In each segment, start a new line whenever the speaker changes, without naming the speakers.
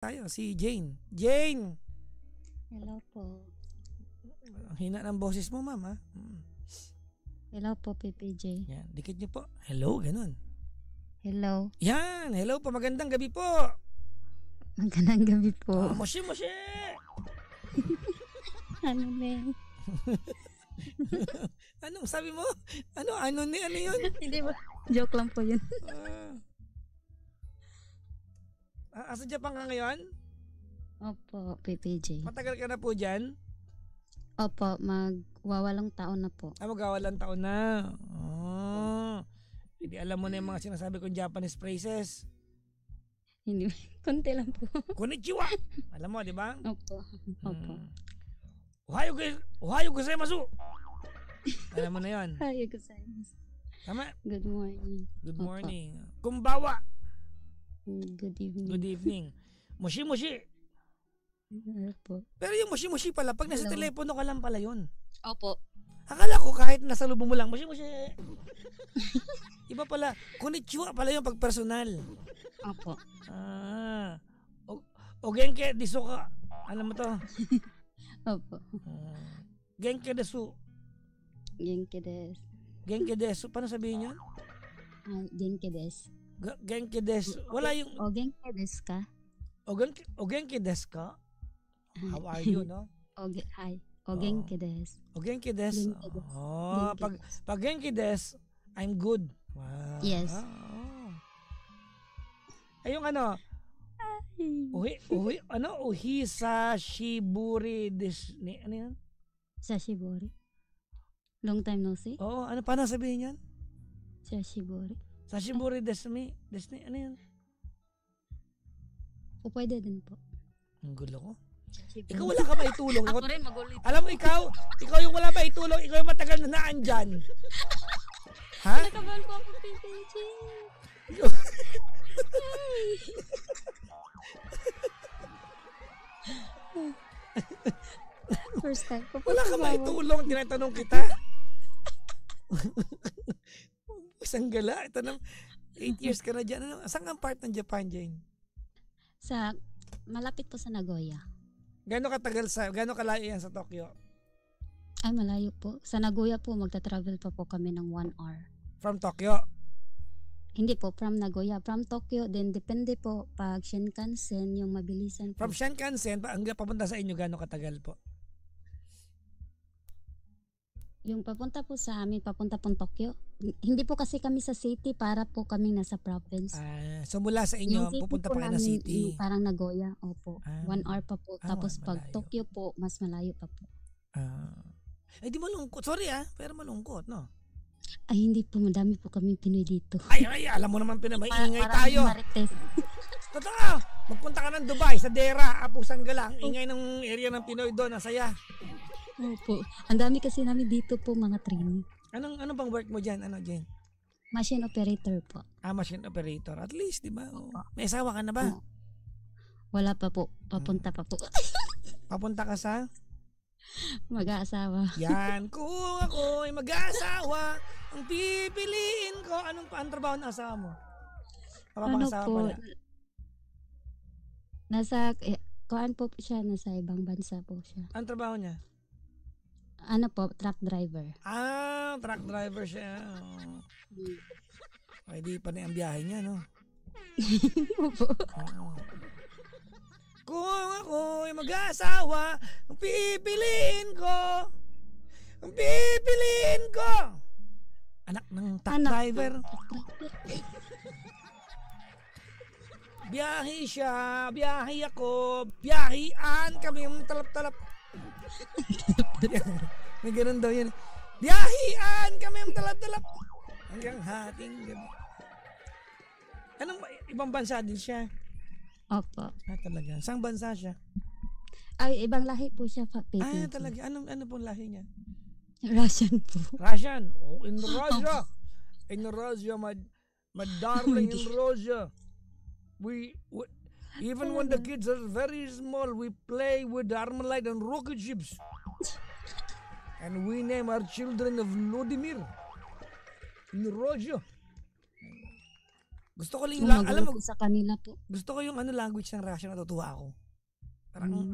Tayo, si Jane. Jane!
Hello po.
Ang hina ng boses mo, ma'am, ha?
Hello po, PPJ.
Yan, dikit niyo po. Hello, ganun.
Hello.
Yan, hello po, magandang gabi po.
Magandang gabi po.
Moshi!
Ano na
Anong sabi mo? Ano yun?
Hindi ba? Joke lang po yun.
Asa Japan ka ngayon?
Opo, PPJ.
Matagal ka na po dyan?
Opo, magwawalong taon na po.
Magawalang taon na. Hindi alam mo na yung mga sinasabi kong Japanese phrases.
Hindi, konti lang po.
Konnichiwa! Alam mo, di ba?
Opo.
Ohayo gozaimasu! Alam mo na yun.
Hi, gozaimasu.
Tama?
Good morning.
Good
Opo.
morning. Kumbawa!
Good evening.
Good evening. Moshi!
Opo.
Pero yung moshi pala, pag nasa telepono ka lang pala yun.
Opo.
Akala ko kahit nasa lubong mo lang, moshi! Iba pala. Konnichiwa pala yung pag personal.
Opo.
Genke desu ka. Alam mo to?
Opo.
Genke desu.
Genki desu.
Genke desu. Paano sabihin yun?
Genki desu.
Genke desu. Wala yung...
O genki desu ka?
Genke desu ka? How are you, no?
Hi. O genki desu.
Genki desu. Pag genki desu, I'm good. Wow.
Yes.
Ay, yung ano, Uhisashiburi desu. Ano yan?
Sashibori. Long time no see?
Oo, paano sabihin yan?
Sashibori.
Sashiburi desu. Ano yan?
O pwede din po.
Ang gulo ko.
Sashibori.
Ikaw wala ka ba itulong?
Ako rin magulit.
Alam mo, ikaw yung wala ba itulong? Ikaw yung matagal na naandyan. Ha?
Nakabahan po ako, PPJ. First time po.
Wala ka ba itulong? Tinatanong kita. Isang gala. Ito na, 8 years ka na dyan. Saan ang part ng Japan, Jane?
Malapit po sa Nagoya.
Gano'ng kalayo yan sa Tokyo?
Ay, malayo po. Sa Nagoya po, magta-travel pa po kami ng 1 hour.
From Tokyo?
Hindi po, from Nagoya. From Tokyo, then depende po pag Shinkansen, yung mabilisan po.
From Shinkansen, hanggang papunta sa inyo, gano'ng katagal po?
Yung papunta po sa amin, papunta pong Tokyo. Hindi po kasi kami sa city, para po kami nasa province.
So mula sa inyo, pupunta pa kayo na city?
Parang Nagoya, opo. 1 hour pa po. Tapos pag
malayo.
Tokyo po, mas malayo pa po.
Di malungkot. Sorry pero malungkot, no?
Ay, hindi po. Madami po kami Pinoy dito.
Ay, alam mo naman maingay tayo.
Marites.
Totoo, magpunta ka ng Dubai, sa Dera, Apusan Galang, ingay ng area ng Pinoy doon, ang saya.
Opo. Ang dami kasi namin dito po, mga training.
Ano bang work mo dyan, Jane?
Machine operator po.
Machine operator. At least, di ba? May asawa ka na ba?
Wala pa po. Papunta pa po.
Papunta ka sa?
Mag-aasawa.
Yan, kung ako'y mag-aasawa, ang pipiliin ko. Anong trabaho ng asawa mo? Papapangasawa
po?
pala.
Kuhaan po siya, nasa ibang bansa po siya.
Anong trabaho niya?
Truck driver.
Truck driver siya. Ay, di pa na ang biyahe niya, no?
Opo.
Kung ako'y mag-asawa, ang pipiliin ko. Anak ng truck driver. Biyahe siya, biyahe ako, biyahian kami yung talap-talap. May ganun daw yun. Biyahian kami yung talap-talap. Hanggang hating gabi. Anong ibang bansa din siya?
Opo.
Talaga. Saang bansa siya?
Ay, ibang lahi po siya.
Talaga. Ano pong lahi niya?
Russian po.
Russian? Oh, in Russia. In Russia, my darling in Russia. We even when the kids are very small, we play with the Armalite and rocket ships. And we name our children of Vladimir in Russia. Gusto ko lang yung, alam mo,
po sa kanila po.
gusto ko yung language ng Russia, natutuwa ako. Parang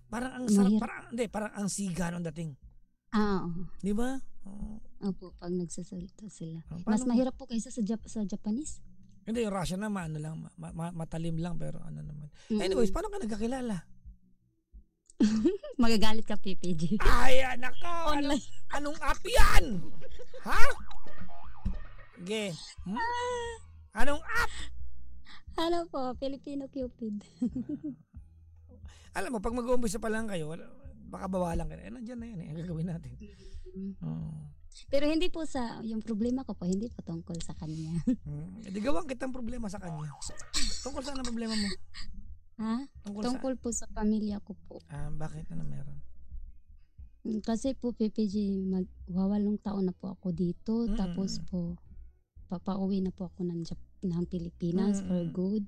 parang ang
Mahirap.
sarap, parang ang siga nung dating.
Oo.
Di ba?
Opo, pag nagsasalita sila.
Paano
Mas mahirap po kaysa sa Japanese.
Hindi, yung Russia na matalim lang, pero ano naman.
Mm-mm.
Anyways, paano ka nagkakilala?
Magagalit ka, PPG.
Ay, nako!
Online.
Anong app yan? Ha? Ge. Anong app?
Ano po, Filipino Cupid.
Alam mo, pag mag-uumpisa pa lang kayo, baka bawalan ka. Nandiyan na yan ang gagawin natin.
Pero hindi po yung problema ko po, hindi po tungkol sa kanya.
Hindi gawang kitang problema sa kanya. Tungkol saan ang problema mo?
Ha? Tungkol po sa pamilya ko po.
Bakit? Ano meron?
Kasi po, PPG, magwawalong taon na po ako dito. Tapos po, papauwi na po ako ng Pilipinas for good.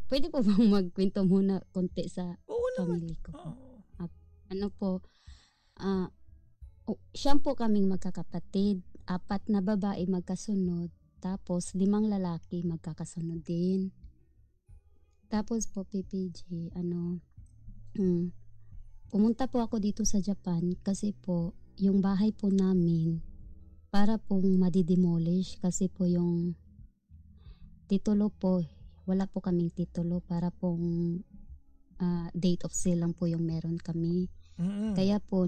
Pwede po bang magkwento muna konti sa family ko? Ano po, siyam po kaming magkakapatid, 4 na babae magkasunod, tapos 5 lalaki magkakasunod din. Tapos po, PPG, pumunta po ako dito sa Japan kasi po yung bahay po namin para pong madidemolish kasi po yung titulo po, wala po kaming titulo, para pong date of sale lang po yung meron kami. Kaya po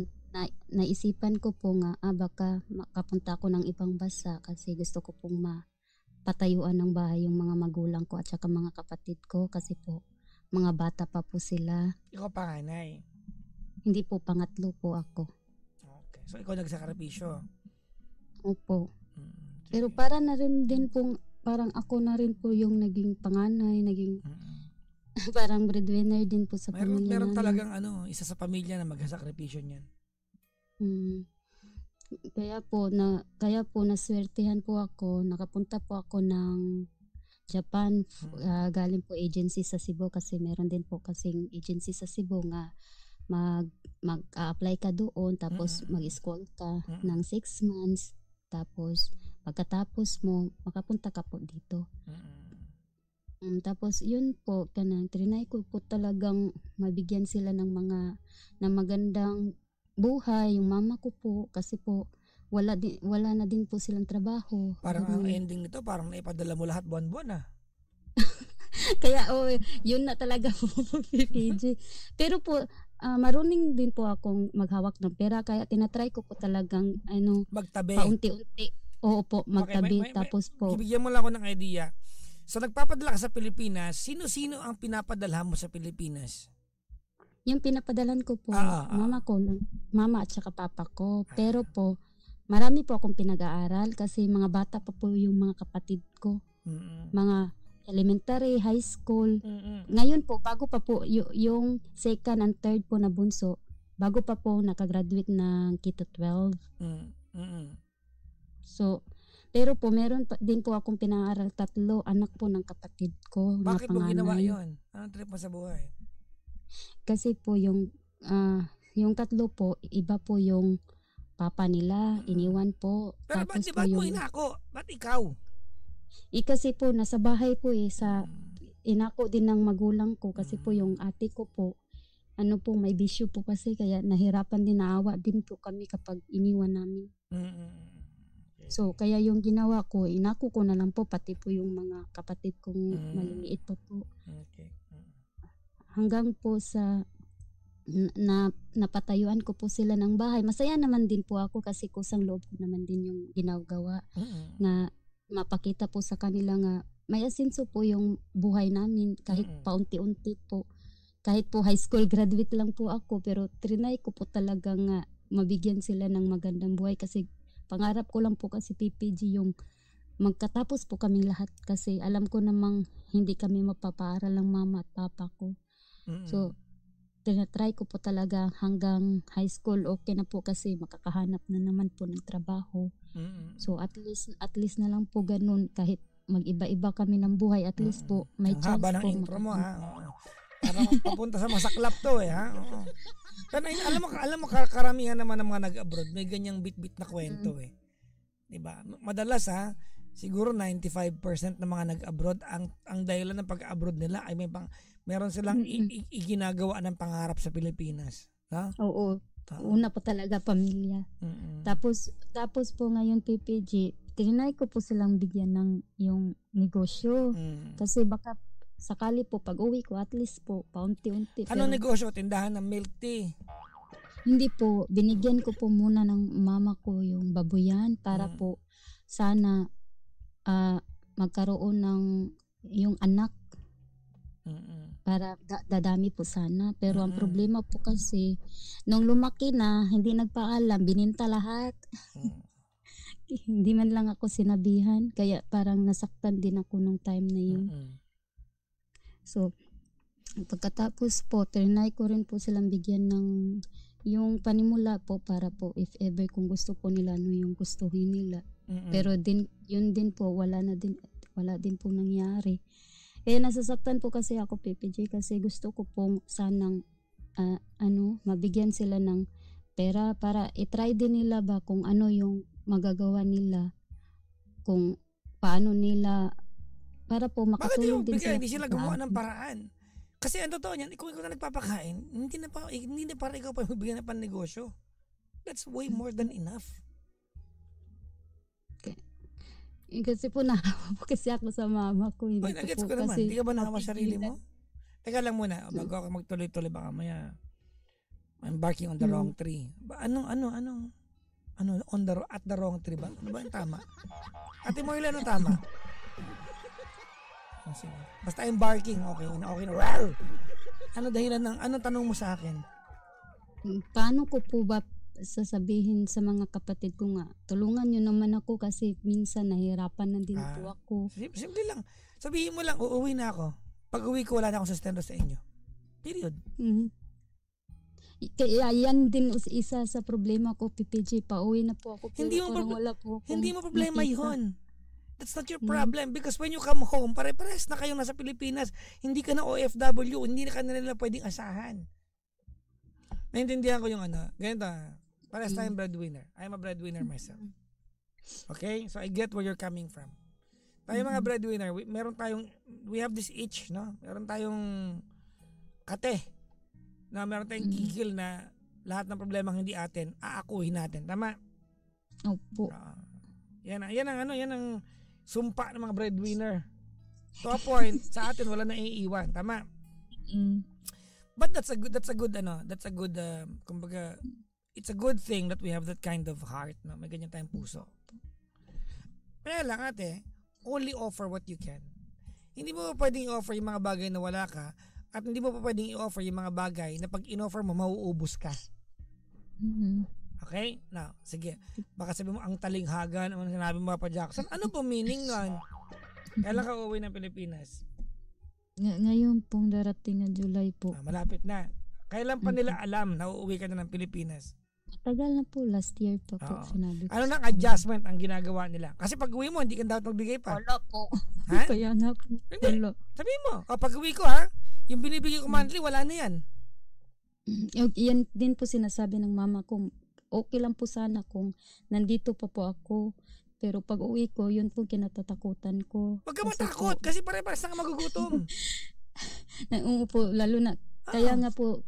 naisipan ko po nga baka makapunta ako ng ibang bansa kasi gusto ko pong mapatayuan ng bahay yung mga magulang ko at saka mga kapatid ko kasi po mga bata pa po sila.
Ikaw panganay?
Hindi po, pangatlo po ako.
Okay. So ikaw nagsakripisyo?
Opo. Pero para na rin din pong parang ako na rin po yung naging panganay, naging parang breadwinner din po sa pamilya.
Meron talagang isa sa pamilya na magsasakripisyo niyan.
Kaya po naswertehan po ako, nakapunta po ako ng Japan, galing po agency sa Cebu kasi meron din po kasing agency sa Cebu nga mag-apply ka doon tapos mag-school ka ng 6 months tapos pagkatapos mo makapunta ka po dito. Tapos yun po, trinay ko po talagang mabigyan sila ng magandang buhay, yung mama ko po, kasi po wala na din po silang trabaho.
Parang ang ending nito, parang naipadala mo lahat buwan-buwan
Kaya yun na talaga po, PPG. Pero po, marunong din po akong maghawak ng pera, kaya tinatry ko po talagang
magtabi.
Paunti-unti. Oo po, magtabi. Tapos po.
Bibigyan mo lang ako ng idea. So nagpapadala ka sa Pilipinas, sino-sino ang pinapadala mo sa Pilipinas?
Yung pinapadalan ko po, mama at saka papa ko. Pero po, marami po akong pinag-aaral kasi mga bata pa po yung mga kapatid ko. Mga elementary, high school. Ngayon po, bago pa po yung second and third po na bunso, bago pa po nakagraduate ng K-12. So, pero po meron pa din po akong pinaaral 3 anak po ng kapatid ko.
Bakit mo ginawa yun? Anong trip mo sa buhay?
Kasi po yung 3 po, iba po yung papa nila, iniwan po.
Pero
tapos
ba't mo inako? Ba't ikaw?
Kasi po nasa bahay po sa inako din ng magulang ko kasi po yung ate ko po may bisyo po kasi kaya nahirapan din, naawa din po kami kapag iniwan namin. So kaya yung ginawa ko, inako ko na lang po pati po yung mga kapatid kong maliliit pa po. Hanggang po sa napatayuan ko po sila ng bahay. Masaya naman din po ako kasi kusang loob ko naman din yung ginagawa na mapakita po sa kanila nga may asenso po yung buhay namin kahit paunti-unti po. Kahit po high school graduate lang po ako pero trinay ko po talaga nga mabigyan sila ng magandang buhay kasi pangarap ko lang po kasi PPG yung magkatapos po kaming lahat kasi alam ko namang hindi kami mapapaaral ng mama at papa ko. So, tinatry ko po talaga hanggang high school okay na po kasi makakahanap na naman po ng trabaho. So, at least na lang po ganun kahit mag-iba-iba kami ng buhay at least po may
ang
chance
haba ng
po.
intro mo Parang papunta sa masaklap to Pero alam mo karamihan naman ng mga nag-abroad may ganyang bit-bit na kwento Diba? Madalas siguro 95% ng mga nag-abroad, ang dahilan ng pag-abroad nila ay meron silang iginagawa ng pangarap sa Pilipinas. Ha?
Oo. Una po talaga pamilya. Tapos po ngayon PPG, tinry ko po silang bigyan ng yung negosyo. Kasi baka sakali po pag-uwi ko at least po paunti-unti.
Ano negosyo? Tindahan ng milk tea?
Hindi po, binigyan ko po muna ng mama ko yung babuyan para po sana magkaroon ng yung anak para dadami po sana. Pero ang problema po kasi nung lumaki na, hindi nagpaalam, bininta lahat. Hindi man lang ako sinabihan, kaya parang nasaktan din ako nung time na yun. So pagkatapos po, trinay ko rin po silang bigyan ng yung panimula po para po if ever kung gusto po nila yung gustuhin nila. Pero yun din po wala din po nangyari. Nasasaktan po kasi ako PPJ kasi gusto ko pong sanang mabigyan sila ng pera para i-try din nila ba kung ano yung magagawa nila, kung paano nila para po makatulong din sila.
Hindi sila gumawa ng paraan. Kasi ang totoo niyan, kung ikaw na nagpapakain, hindi na para ikaw pa magbigyan ng pan-negosyo. That's way more than enough.
Okay. Kasi po nahawa po kasi ako sa mama ko.
Nagets ko naman. Hindi ka ba nahawa sarili mo? Teka lang muna, bago ako magtuloy-tuloy baka maya I'm barking on the wrong tree. At the wrong tree ba? Ano ba yung tama? Ate mo ilan ang tama? Basta I'm barking, okay na. Well, ano dahilan anong tanong mo sa akin?
Paano ko po ba sasabihin sa mga kapatid ko nga, tulungan nyo naman ako kasi minsan nahirapan na din po ako.
Simple lang. Sabihin mo lang, uuwi na ako. Pag uwi ko, wala na akong sustento sa inyo. Period.
Kaya yan din isa sa problema ko, PPG. Pauwi na po ako.
Hindi mo problema yun. That's not your problem because when you come home, pare-pares na kayong nasa Pilipinas, hindi ka na OFW, hindi na ka na nila pwedeng asahan. Naintindihan ko yung ganito, pares tayong breadwinner. I'm a breadwinner myself. Okay? So I get where you're coming from. Tayo mga breadwinner, we have this itch, no? Meron tayong kate, na meron tayong gigil na lahat ng problemang hindi atin, aakuhin natin. Tama?
Opo.
Yan ang sumpa ng mga breadwinner. To a point, sa atin wala na iiwan, tama? But that's a good kumbaga, it's a good thing that we have that kind of heart, no? May ganyan tayong puso. Kaya lang ate, only offer what you can. Hindi mo pwedeng i-offer yung mga bagay na wala ka, at hindi mo pa pwedeng i-offer yung mga bagay na pag in-offer mo, mauubos ka. Okay? Now, sige. Baka sabi mo, ang talinghagan, ang sinabi mo pa Jackson. Ano po meaning nun? Kailan ka uuwi ng Pilipinas?
Ngayon pong darating na July po.
Malapit na. Kailan pa nila alam na uuwi ka na ng Pilipinas?
Tagal na po, last year pa po sinabi ko.
Ano nang adjustment ang ginagawa nila? Kasi pag uwi mo, hindi ka dapat magbigay pa.
Wala po.
Ha?
Kaya nga po.
Hindi. Sabihin mo, pag uwi ko yung binibigay ko monthly, wala na yan.
Yan din po sinasabi ng mama ko. Okay lang po sana kung nandito pa po ako. Pero pag uwi ko, yun po kinatatakutan ko.
Huwag ka matakot kasi pare-pares na magugutom.
Po, lalo na, kaya nga po,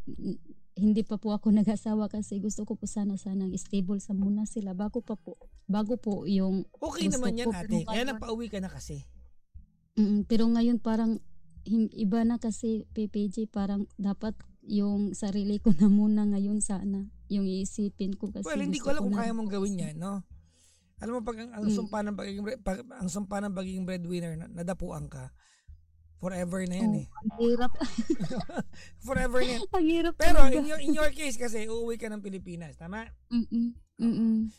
hindi pa po ako nag-asawa kasi gusto ko po sana stable sa muna sila bago po yung
okay naman yan ate, kaya napauwi ka na kasi.
Pero ngayon parang iba na kasi PPG, parang dapat yung sarili ko na muna ngayon sana yung iisipin ko kasi
hindi ko alam kung kaya mong gawin yan, no? Alam mo pag ang sumpa ng pagiging breadwinner nadapuan ka, forever na yan
Ang hirap.
Forever na yan.
Ang hirap.
Pero in your case kasi uuwi ka ng Pilipinas, tama?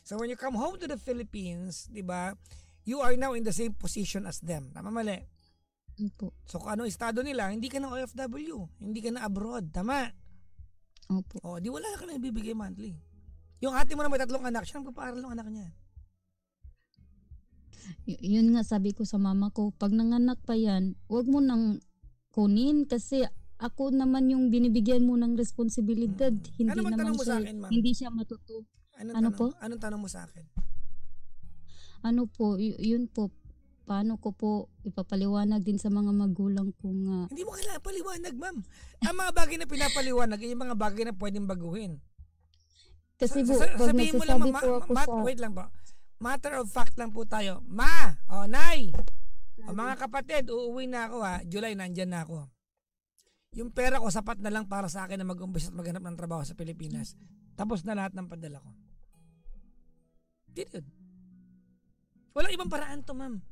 So when you come home to the Philippines, 'di ba? You are now in the same position as them. Tama mali?
Opo.
So kung ano estado nila, hindi ka na OFW, hindi ka na abroad, tama?
Opo.
Di wala ka na ibibigay monthly. Yung ate mo na may 3 anak, siya nagpapaaral ng anak niya.
Yun nga sabi ko sa mama ko, pag nanganak pa yan, huwag mo nang kunin kasi ako naman yung binibigyan mo ng responsibilidad. Hindi
naman
naman
tanong mo
siya,
sa akin, ma'am?
hindi siya matuto.
Anong tanong mo sa akin?
ano po, yun po, paano ko po ipapaliwanag din sa mga magulang ko nga.
Hindi mo kailangan paliwanag, ma'am. Ang mga bagay na pinapaliwanag, yung mga bagay na pwedeng baguhin.
Kasi po, pag
sabihin mo lang,
nagsasabi po ako sa...
wait lang po. Matter of fact lang po tayo. Ma, nay, mga kapatid, uuwi na ako ha. July, nandyan na ako. Yung pera ko, sapat na lang para sa akin na mag-umpisa at maghanap ng trabaho sa Pilipinas. Tapos na lahat ng padala ko. Period. Walang ibang paraan to, ma'am.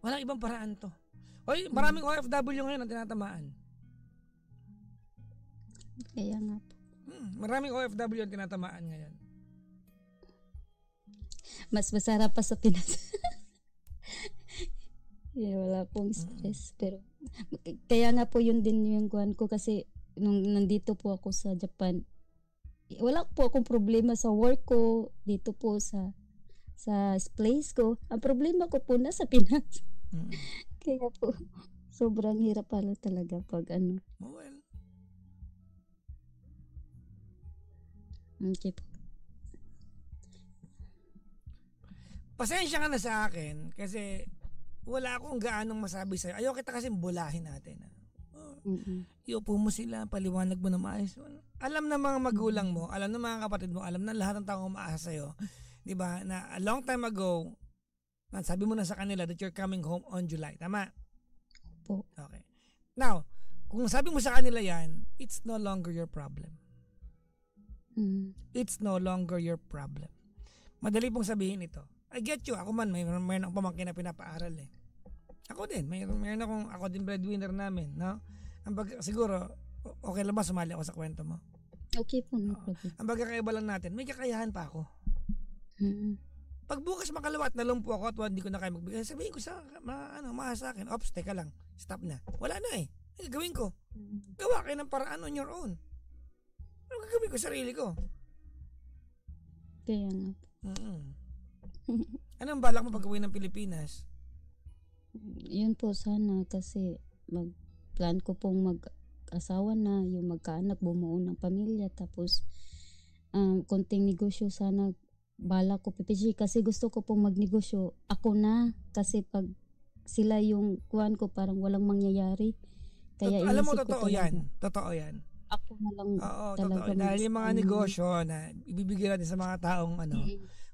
Walang ibang paraan to. Oy, maraming OFW ngayon ang tinatamaan.
Kaya nga po.
Maraming OFW ang tinatamaan ngayon.
Mas masarap pa sa Pinas. Wala pong stress. Pero, kaya nga po yun din yung kuhan ko kasi nung nandito po ako sa Japan, wala po akong problema sa work ko, dito po sa place ko. Ang problema ko po nasa Pinas. Kaya po, sobrang hirap pala talaga pag ano.
Well,
okay po.
pasensya ka na sa akin kasi wala akong gaanong masabi sa'yo. Ayaw kita kasi bulahin natin. Iupo mo sila, paliwanag mo na maayos. Alam na mga magulang mo, alam na mga kapatid mo, alam na lahat ng taong umaasa sa'yo. Diba? Na a long time ago, sabi mo na sa kanila that you're coming home on July. Tama?
Po.
Okay. Now, kung sabi mo sa kanila yan, it's no longer your problem. It's no longer your problem. Madali pong sabihin ito. I get you. Ako man, mayroon akong pamangkin na pinapaaral eh. Ako din. Mayroon ako din breadwinner namin. No? Siguro, okay lang ba sumali ako sa kwento mo?
Okay po. No problem.
Ang pagkakaiba lang natin, may kakayahan pa ako. Pag bukas makalawat, nalumpo ako at hindi ko na kaya magbigay, sabihin ko sa mahal sa akin, ops, teka lang, stop na. Wala na eh. Ang gagawin ko? Gawa kayo ng paraan on your own. Ano gagawin ko? Sarili ko.
Kaya nga po.
Anong balak mo pag-uwi ng Pilipinas?
Yun po sana kasi plan ko pong mag-asawa na, yung magkaanak, bumuo ng pamilya, tapos konting negosyo sana bala ko pipishi kasi gusto ko pong magnegosyo ako na kasi pag sila yung kuhan ko parang walang mangyayari kaya
alam mo
totoo
yan
ako na lang.
Oo, totoo. Dahil yung mga negosyo na ibibigay natin sa mga taong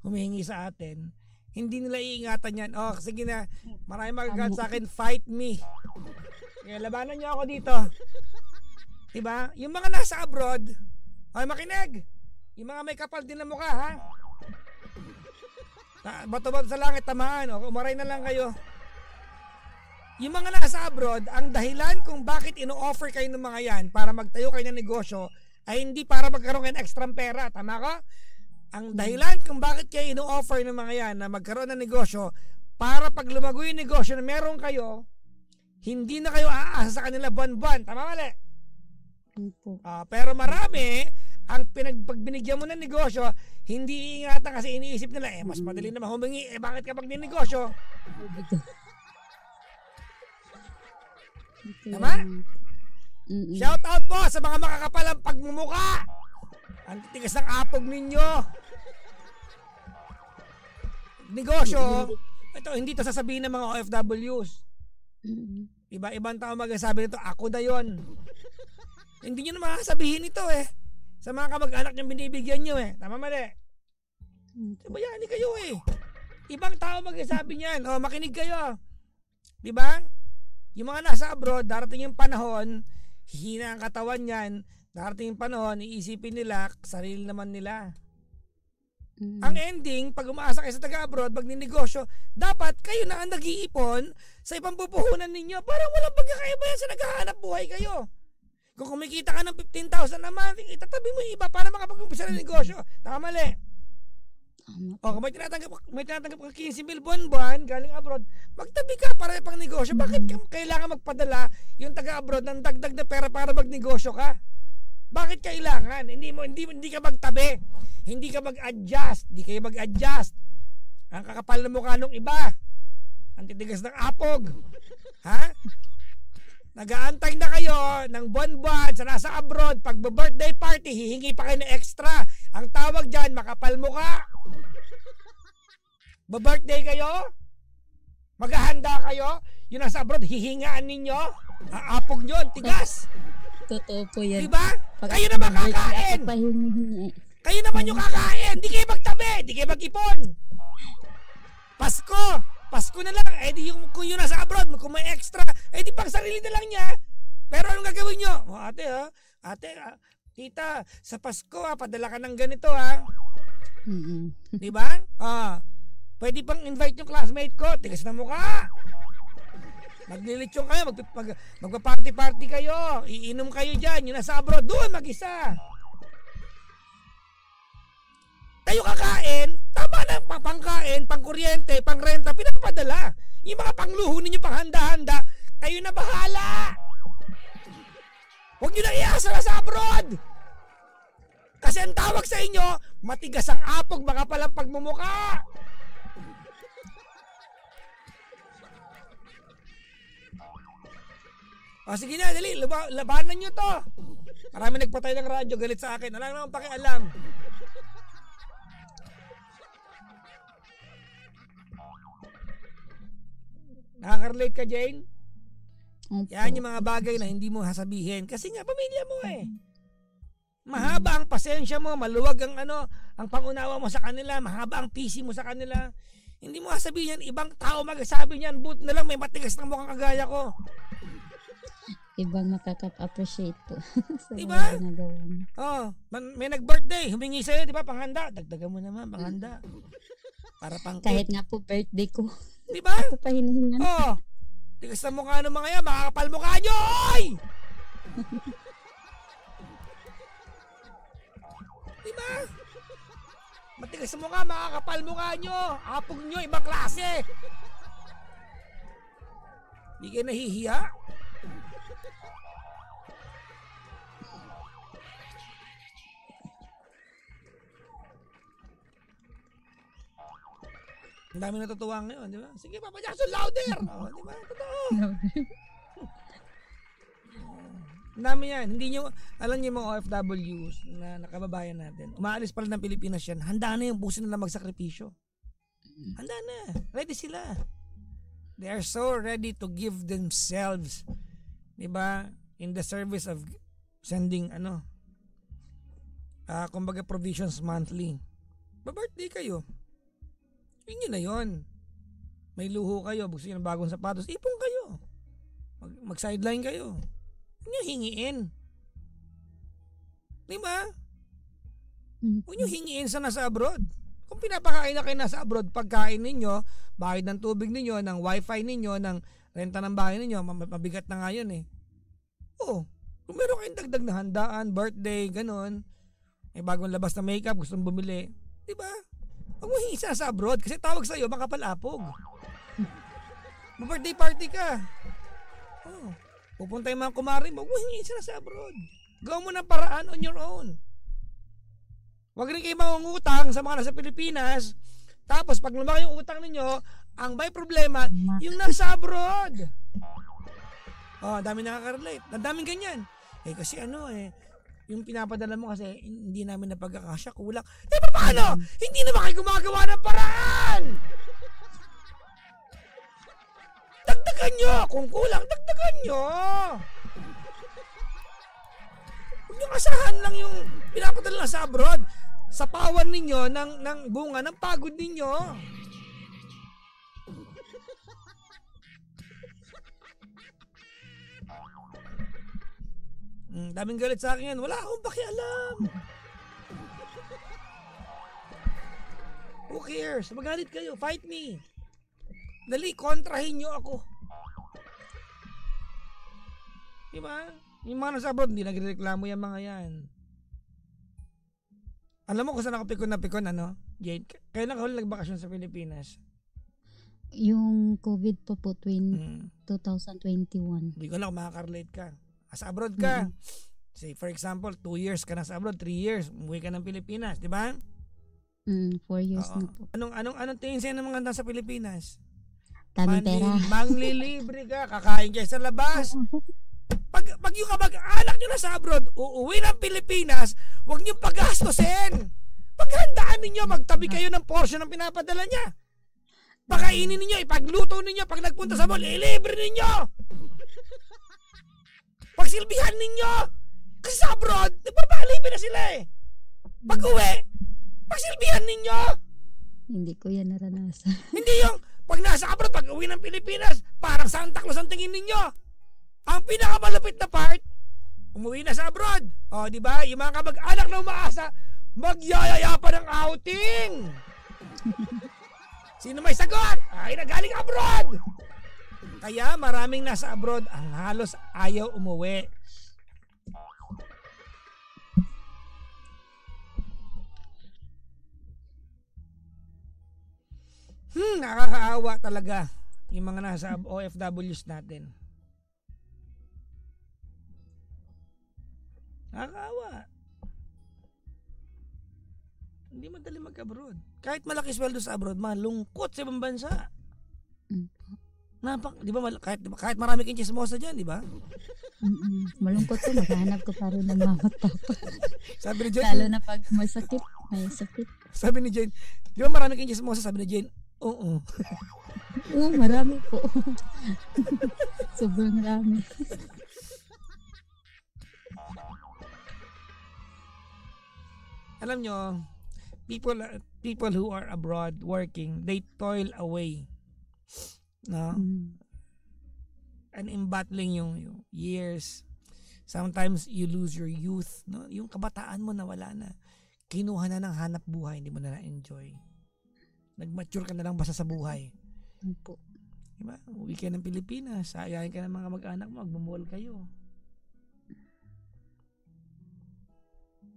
humihingi sa atin, hindi nila iingatan yan. Oh, sige na, marami magagat sa akin, fight me. Kaya labanan niyo ako dito. Diba? Yung mga nasa abroad, ay makinig. Yung mga may kapal din na mukha, ha? Bato-bato sa langit, tamaan. O, umaray na lang kayo. Yung mga nasa abroad, ang dahilan kung bakit ino-offer kayo ng mga yan para magtayo kayo ng negosyo ay hindi para magkaroon kayo ng extra pera. Tama ka? Ang dahilan kung bakit kayo ino-offer ng mga yan na magkaroon ng negosyo para pag lumago yung negosyo na meron kayo, hindi na kayo aasa sa kanila buwan-buwan. Tama mali? Pero marami, ang pagbinigyan mo ng negosyo, hindi iingatan kasi iniisip nila, mas madali naman humingi, bakit kapag ninegosyo? Tama? Shout out po sa mga makakapalang pagmumuka. Ang titigas ng apog ninyo. Negosyo, ito hindi to sasabihin ng mga OFWs. Ibang tao magsasabi nito, ako na yon. Hindi nyo naman sabihin ito eh. Sa mga kamag-anak nyo binibigyan nyo eh. Tama mali? Bayani kayo eh. Ibang tao magsasabi niyan. O, makinig kayo. Diba? Yung mga nasa abroad, darating yung panahon, hihina ang katawan niyan, darating yung panahon, iisipin nila, sarili naman nila. Ang ending, pag umaasa kayo sa taga-abroad, pag ninegosyo, dapat kayo na ang nag-iipon sa ibang pupuhunan ninyo. Parang walang pagkakaiba yan sa naghahanap buhay kayo. Kung kumikita ka ng 15,000 naman, itatabi mo yung iba para makapag-umpisa ng negosyo. Tama mali. O kung may tinatanggap ka 15,000 buwan-buwan galing abroad, magtabi ka para pang negosyo. Bakit kailangan magpadala yung taga-abroad ng dagdag na pera para magnegosyo ka? Bakit kailangan? Hindi ka magtabi. Hindi ka mag-adjust. Hindi kayo mag-adjust. Ang kakapal na mukha nung iba. Ang titigas ng apog. Ha? Nag-aantay na kayo ng buwan-buwan sa nasa abroad. Pag birthday party, hihingi pa kayo ng extra. Ang tawag dyan, makapal mukha. Ba-birthday kayo? Maghahanda kayo? Yung nasa abroad, hihingaan ninyo? Aapog nyo, tigas.
Totoo po yan.
Diba? Kayo naman kakain. Kayo naman yung kakain. Di kayo magtabi. Di kayo mag-ipon. Pasko na lang. Eh di yung, kung yun nasa abroad, kung may extra, eh di pang sarili na lang niya. Pero anong gagawin nyo? Ate, tita, sa Pasko padala ka ng ganito Diba? Pwede pang invite yung classmate ko. Tigas na mukha. Maglilitsyon kayo, magpa-party-party kayo, iinom kayo dyan, yung nasa abroad, doon mag-isa. Tayo kakain, tama na pangkain, pangkuryente, pangrenta, pinapadala. Yung mga pangluho ninyo, panghanda-handa, kayo na bahala. Huwag nyo na iasa na sa abroad. Kasi ang tawag sa inyo, matigas ang apog, baka palang pagmumuka. Sige na, dali, labanan nyo to. Marami nagpatay ng radyo, galit sa akin. Alam naman pakialam. Nakaka-relate ka, Jane? Yan yung mga bagay na hindi mo sasabihin. Kasi nga, pamilya mo Mahaba ang pasensya mo, maluwag ang pangunawa mo sa kanila, mahaba ang PC mo sa kanila. Hindi mo sasabihin yan, ibang tao magsasabi niyan, but na lang may matigas ng mukhang kagaya ko.
Ibang makaka-appreciate po sa
diba?
mga ginagawa mo.
May nag-birthday, humingi sa'yo, di ba, panghanda. Dagdagan mo naman, panghanda. Para pang
kahit nga po birthday ko.
Diba?
Ako pa hinihingan.
Tigas na mukha ng mga yan, makakapal mukha nyo, oy! Diba? Matigas na mukha, makakapal mukha nyo. Apog nyo, ibang klase. Di kayo nahihiya? Ang dami natutuwa ngayon, di ba? Sige, Papa Jackson, louder! Di ba? Totoo. Ang dami yan. Hindi nyo, alam nyo yung mga OFWs na nakababayan natin. Umaalis pala ng Pilipinas yan. Handa na yung puso nila magsakripisyo. Handa na. Ready sila. They are so ready to give themselves. Di ba? In the service of sending, kumbaga provisions monthly. Ba-birthday kayo. Yun na yun. May luho kayo, gusto nyo ng bagong sapatos, ipon kayo. Mag-sideline kayo. Huwag nyo hingiin. Diba? Huwag nyo hingiin sa nasa abroad. Kung pinapakain na kayo nasa abroad, pagkain ninyo, bayad ng tubig ninyo, ng wifi ninyo, ng renta ng bahay ninyo, mabigat na nga yun kung meron kayong dagdag na handaan, birthday, ganun, may bagong labas na makeup, gustong bumili, diba? Huwag mo hingisa sa abroad kasi tawag sa'yo makapalapog. Birthday party ka. Pupunta yung mga kumari mo, huwag mo hingisa sa abroad. Gawin mo ng paraan on your own. Huwag rin kayo mangungutang sa mga nasa Pilipinas. Tapos pag lumaki yung utang ninyo, ang may problema, yung nasa abroad. Dami nakaka-relate. Ang daming ganyan. Kasi yung pinapadala mo kasi hindi namin napagkakasya, kulang. Paano? Hindi naman kayo gumagawa ng paraan! Dagdagan nyo! Kung kulang, dagdagan nyo! Huwag nyo kasahan lang yung pinapadala sa abroad. Sa pawan ninyo ng bunga ng pagod ninyo. Daming galit sa akin yan. Wala akong pakialam. Who cares? Magalit kayo. Fight me. Dali, kontrahin nyo ako. Diba? Yung mga nasa abroad, hindi nagreklamo yung mga yan. Alam mo kung saan ako pikon na pikon, Jade? Kailan ka huli nagbakasyon sa Pilipinas?
Yung COVID po 2021.
Hindi ko lang kung makaka-relate ka. Sa abroad ka. Say, for example, 2 years ka na sa abroad, 3 years, umuwi ka ng Pilipinas, di ba?
4 years na po.
Anong tingin sa'yo ng mga nasa Pilipinas?
Daming pera.
Manglilibre ka, kakain kayo sa labas. Pag yung kamag-anak nyo na sa abroad, uuwi ng Pilipinas, huwag nyo paggastosin. Paghandaan ninyo, magtabi kayo ng portion ng pinapadala niya. Pakainin ninyo, ipagluto ninyo, pag nagpunta sa mall, ilibre ninyo. Pagsilbihan ninyo. Kasi sa abroad, nagpapalibre na sila eh. Pag uwi, pagsilbihan ninyo.
Hindi ko yan naranasan.
Hindi yung pag nasa abroad, pag uwi ng Pilipinas, parang Santa Claus ang tingin ninyo. Ang pinakamalupit na part, umuwi na sa abroad. O, di ba? Yung mga kamag-anak na umaasa, magyayaya pa ng outing. Sino may sagot? Ay, nagaling abroad. Kaya maraming nasa abroad ang halos ayaw umuwi. Nakakaawa talaga yung mga nasa OFWs natin. Nakakaawa. Hindi madali mag-abroad. Kahit malaki sweldo sa abroad, malungkot sa ibang bansa. Di ba, kahit marami kang chismosa dyan, di ba?
Malungkot ko, maghanap ko pa rin ng mama at papa.
Sabi ni Jane,
lalo na pag may sakit.
Sabi ni Jane, di ba marami kang chismosa? Sabi ni Jane, oo.
Oo, marami po. Sobrang rami.
Alam nyo, people who are abroad working, they toil away. No? And in battling yung years, sometimes you lose your youth. No? Yung kabataan mo nawala na. Kinuha na ng hanap buhay, hindi mo na na-enjoy. Nag-mature ka na lang basta sa buhay.
Opo.
Diba? Uwi ka ng Pilipinas, sayahin ka ng mga mag-anak mo, magbumol kayo.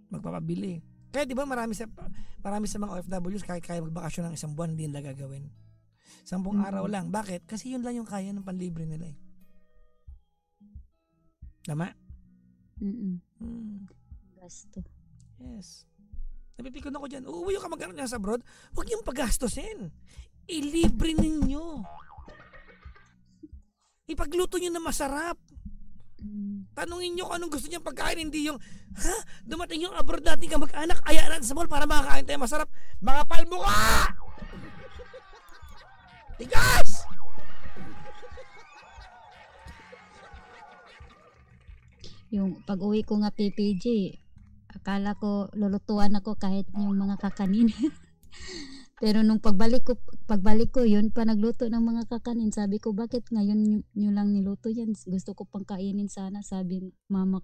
Magpapabili. Kaya di ba marami sa mga OFWs kahit kaya magbakasyon ng isang buwan, hindi nila gagawin. 10 araw lang. Bakit? Kasi yun lang yung kaya ng panlibre nila eh. Tama?
Gasto.
Yes. Napipikon ako dyan. Uuwi yung kamag-anak niya sa abroad, huwag yung paggastosin. Ilibre ninyo. Ipagluto nyo na masarap. Tanungin nyo kung anong gusto niyang pagkain, hindi yung, dumating yung abroad natin kamag-anak, ayaan natin sa mall para makakain tayo masarap. Mga palmuka! Tigas!
Yung pag-uwi ko nga PPG, akala ko lulutuan ako kahit yung mga kakanin. Pero nung pagbalik ko yun pa nagluto ng mga kakanin. Sabi ko, bakit ngayon nyo lang niluto yan? Gusto ko pang kainin sana, sabi ng mama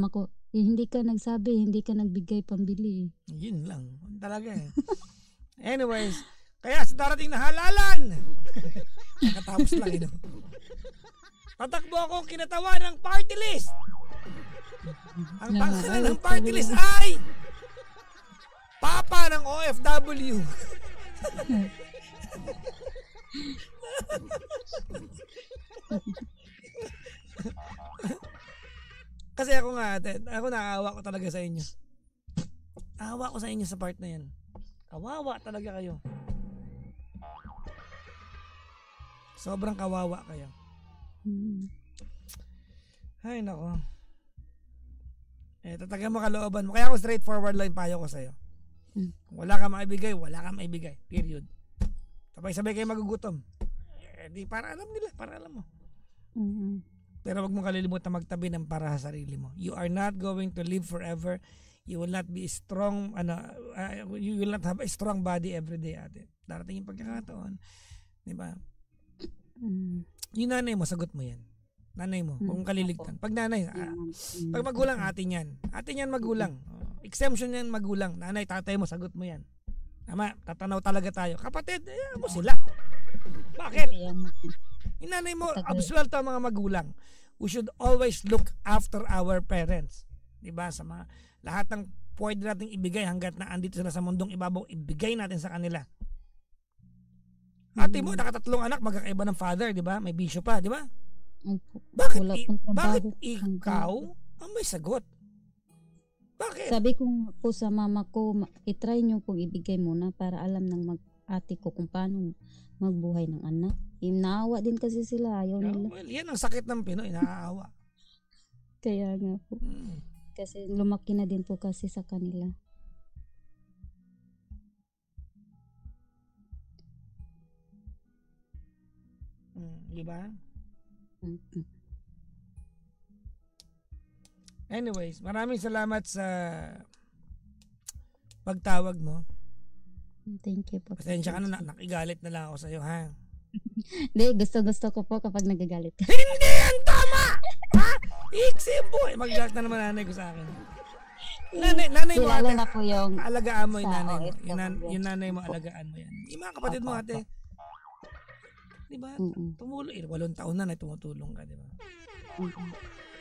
ko, hindi ka nagsabi, hindi ka nagbigay pambili.
Yun lang. Talaga eh. Anyways, kaya sa darating na halalan, nakatapos lang ito. Tatakbo akong kinatawa ng party list. Ang pangalan ng party list ay Papa ng OFW. Kasi ako nga, ako naawa ko talaga sa inyo. Naawa ko sa inyo sa part na yan. Kawawa talaga kayo. Sobrang kawawa kayo. Ay nako. Tatagan mo kalooban mo. Kaya ako straightforward lang payo ko sa'yo. Wala ka maibigay, wala ka maibigay. Period. Sabay-sabay kayo magugutom. Di para alam nila, para alam mo. Pero wag mong kalilimutan magtabi ng para sa sarili mo. You are not going to live forever. You will not be strong, you will not have a strong body every day, ate. Darating yung pagkakataon. Di ba? Yung nanay mo, sagot mo yan. Nanay mo, huwag mong kaliligtan. Pag nanay, pag magulang, atin yan. Atin yan magulang. Exemption yan magulang. Nanay, tatay mo, sagot mo yan. Tama, tatanaw talaga tayo. Kapatid, mo sila. Bakit? Yung nanay mo, absuelto ang mga magulang. We should always look after our parents. Diba? Sa mga, lahat ng pwede natin ibigay hanggat na andito sila sa mundong ibabaw, ibigay natin sa kanila. Ate mo, nakatatlong anak, magkakaiba ng father, di ba? May bisyo pa, di ba? Bakit ikaw ang may sagot? Bakit?
Sabi ko po sa mama ko, itry nyo pong ibigay muna para alam ng ate ko kung paano magbuhay ng anak. Naawa din kasi sila, ayaw nila.
Well, yan ang sakit ng Pinoy, naaawa.
Kaya nga po. Kasi lumaki na din po kasi sa kanila.
Di ba?
Mm-mm.
Anyways, maraming salamat sa pagtawag mo.
Thank you po.
Pasensya ka na, nakigalit na lang ako sa'yo, ha?
Hindi, gusto ko po kapag nagagalit ka.
Hindi yan tama! Ha? Iksi boy! Magagalit na naman nanay ko sa akin. Nanay mo
Kilala
ate.
na po yung
Alagaan mo yung
sa
nanay mo.
OFW.
Yung nanay mo, alagaan mo yan. Yung mga kapatid mo ate. Di ba? Tumulong. 8 taon na tumutulong ka, di ba?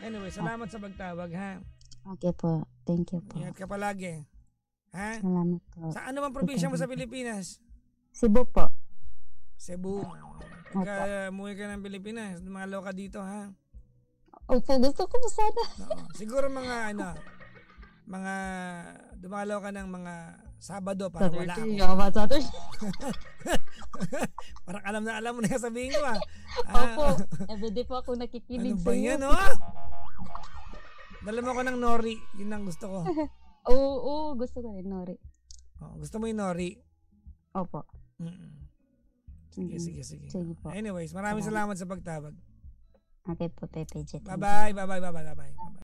Anyway, salamat sa pagtawag, ha?
Okay po. Thank you po.
Ingat ka palagi. Ha?
Salamat po.
Sa ano bang probinsya mo sa Pilipinas?
Cebu po.
Cebu. Pagka umuwi ka ng Pilipinas, dumalaw ka dito, ha?
Opo, gusto ko po sana.
Oo. Siguro mga dumalaw ka ng mga Sabado para wala ako.
Saturday.
Parang alam mo na yung sabihin ko, ha?
Opo. Everyday po ako nakikinig
Ano
sa
ba
iyo.
yan, oh? Dala mo ko ng nori. Yun ang gusto ko.
Oo, gusto ko rin, Nori.
Oh, gusto mo yung nori?
Opo.
Sige.
Sige po.
Anyways, maraming salamat sa pagtawag.
Okay po, Pepe Jet.
Bye-bye.